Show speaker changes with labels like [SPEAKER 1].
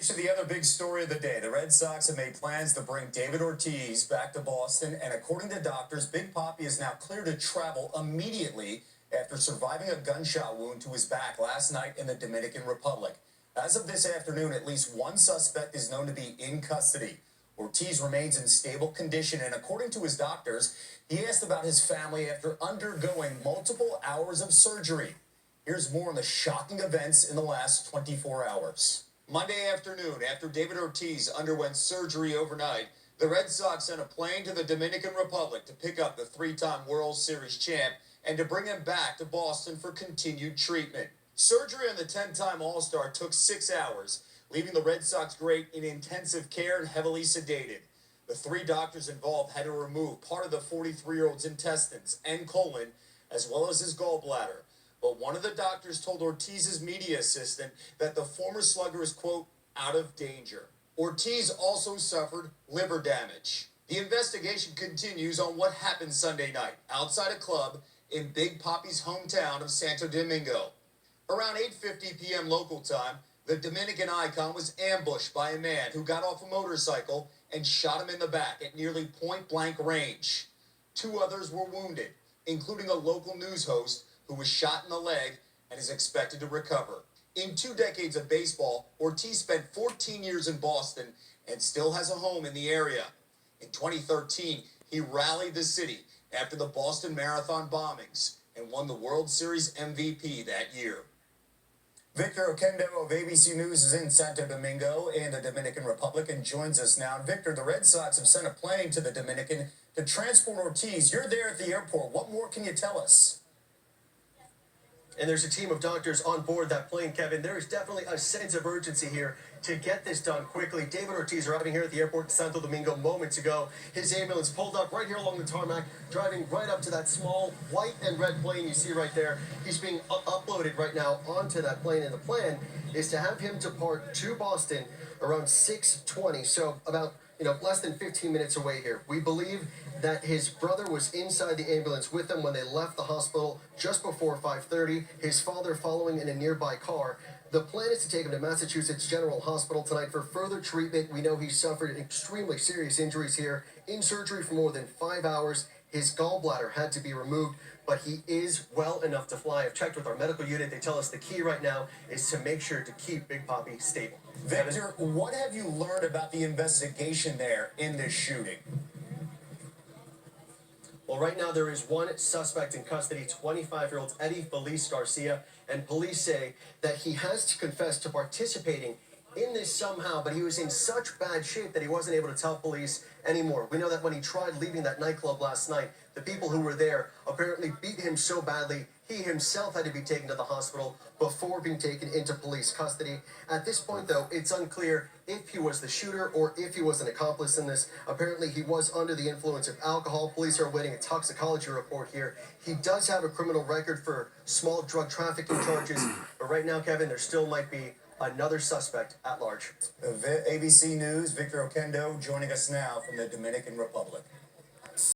[SPEAKER 1] To the other big story of the day, the Red Sox have made plans to bring David Ortiz back to Boston, and according to doctors, Big Papi is now clear to travel immediately after surviving a gunshot wound to his back last night in the Dominican Republic. As of this afternoon, at least one suspect is known to be in custody. Ortiz remains in stable condition, and according to his doctors, he asked about his family after undergoing multiple hours of surgery. Here's more on the shocking events in the last 24 hours. Monday afternoon, after David Ortiz underwent surgery overnight, the Red Sox sent a plane to the Dominican Republic to pick up the three-time World Series champ and to bring him back to Boston for continued treatment. Surgery on the 10-time All-Star took 6 hours, leaving the Red Sox great in intensive care and heavily sedated. The three doctors involved had to remove part of the 43-year-old's intestines and colon, as well as his gallbladder. But one of the doctors told Ortiz's media assistant that the former slugger is, quote, out of danger. Ortiz also suffered liver damage. The investigation continues on what happened Sunday night outside a club in Big Papi's hometown of Santo Domingo. Around 8:50 p.m. local time, the Dominican icon was ambushed by a man who got off a motorcycle and shot him in the back at nearly point-blank range. Two others were wounded, including a local news host who was shot in the leg and is expected to recover. In 2 decades of baseball, Ortiz spent 14 years in Boston and still has a home in the area. In 2013, he rallied the city after the Boston Marathon bombings and won the World Series MVP that year. Victor Oquendo of ABC News is in Santo Domingo in the Dominican Republic and joins us now. Victor, the Red Sox have sent a plane to the Dominican to transport Ortiz. You're there at the airport. What more can you tell us?
[SPEAKER 2] And there's a team of doctors on board that plane, Kevin. There is definitely a sense of urgency here to get this done quickly. David Ortiz arriving here at the airport in Santo Domingo moments ago. His ambulance pulled up right here along the tarmac, driving right up to that small white and red plane you see right there. He's being uploaded right now onto that plane, and the plan is to have him depart to Boston around 6:20, so about less than 15 minutes away here. We believe that his brother was inside the ambulance with them when they left the hospital just before 5:30, his father following in a nearby car. The plan is to take him to Massachusetts General Hospital tonight for further treatment. We know he suffered extremely serious injuries here, in surgery for more than 5 hours. His gallbladder had to be removed, but he is well enough to fly. I've checked with our medical unit. They tell us the key right now is to make sure to keep Big Papi stable.
[SPEAKER 1] Victor, what have you learned about the investigation there in this shooting?
[SPEAKER 2] Well, right now there is one suspect in custody, 25-year-old Eddie Feliz Garcia, and police say that he has to confess to participating in this somehow, but he was in such bad shape that he wasn't able to tell police anymore. We know that when he tried leaving that nightclub last night, the people who were there apparently beat him so badly, he himself had to be taken to the hospital before being taken into police custody. At this point, though, it's unclear if he was the shooter or if he was an accomplice in this. Apparently, he was under the influence of alcohol. Police are awaiting a toxicology report here. He does have a criminal record for small drug trafficking charges, but right now, Kevin, there still might be another suspect at large.
[SPEAKER 1] ABC News, Victor Oquendo joining us now from the Dominican Republic.